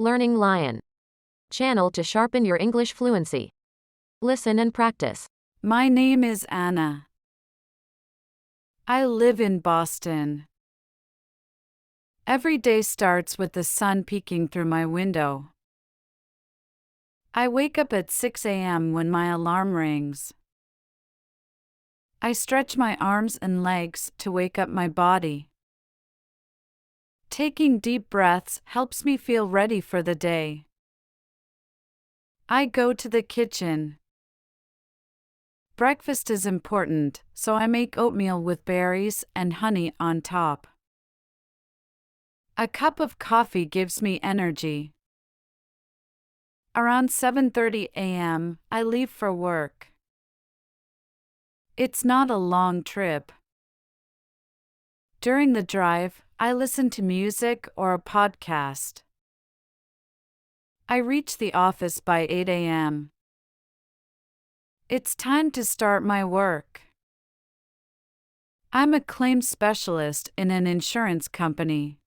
Learning Lion. Channel to sharpen your English fluency. Listen and practice. My name is Anna. I live in Boston. Every day starts with the sun peeking through my window. I wake up at 6 a.m. when my alarm rings. I stretch my arms and legs to wake up my body. Taking deep breaths helps me feel ready for the day. I go to the kitchen. Breakfast is important, so I make oatmeal with berries and honey on top. A cup of coffee gives me energy. Around 7:30 a.m., I leave for work. It's not a long trip. During the drive, I listen to music or a podcast. I reach the office by 8 a.m. It's time to start my work. I'm a claims specialist in an insurance company.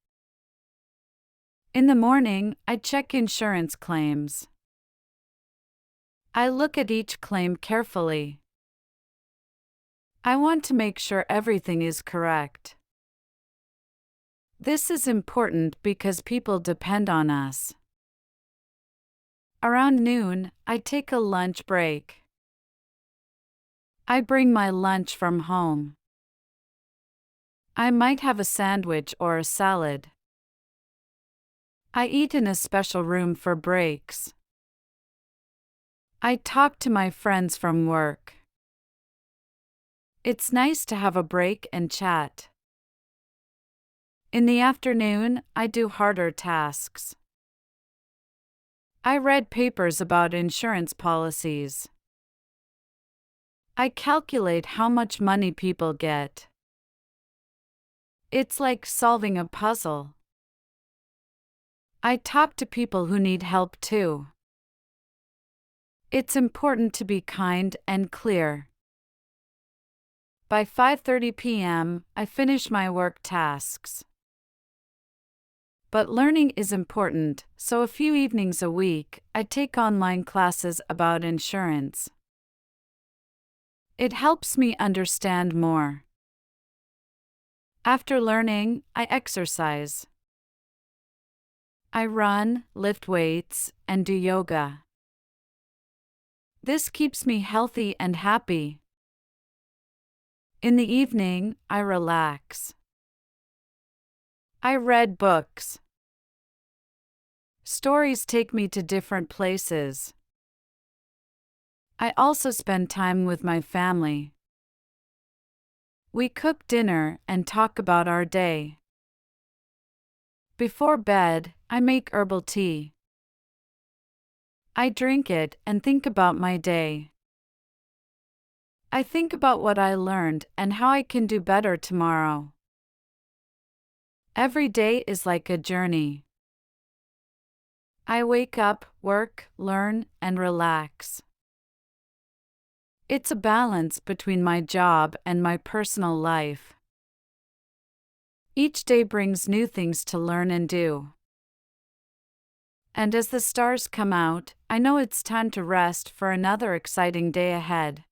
In the morning, I check insurance claims. I look at each claim carefully. I want to make sure everything is correct. This is important because people depend on us. Around noon, I take a lunch break. I bring my lunch from home. I might have a sandwich or a salad. I eat in a special room for breaks. I talk to my friends from work. It's nice to have a break and chat. In the afternoon, I do harder tasks. I read papers about insurance policies. I calculate how much money people get. It's like solving a puzzle. I talk to people who need help too. It's important to be kind and clear. By 5:30 p.m., I finish my work tasks. But learning is important, so a few evenings a week, I take online classes about insurance. It helps me understand more. After learning, I exercise. I run, lift weights, and do yoga. This keeps me healthy and happy. In the evening, I relax. I read books. Stories take me to different places. I also spend time with my family. We cook dinner and talk about our day. Before bed, I make herbal tea. I drink it and think about my day. I think about what I learned and how I can do better tomorrow. Every day is like a journey. I wake up, work, learn, and relax. It's a balance between my job and my personal life. Each day brings new things to learn and do. And as the stars come out, I know it's time to rest for another exciting day ahead.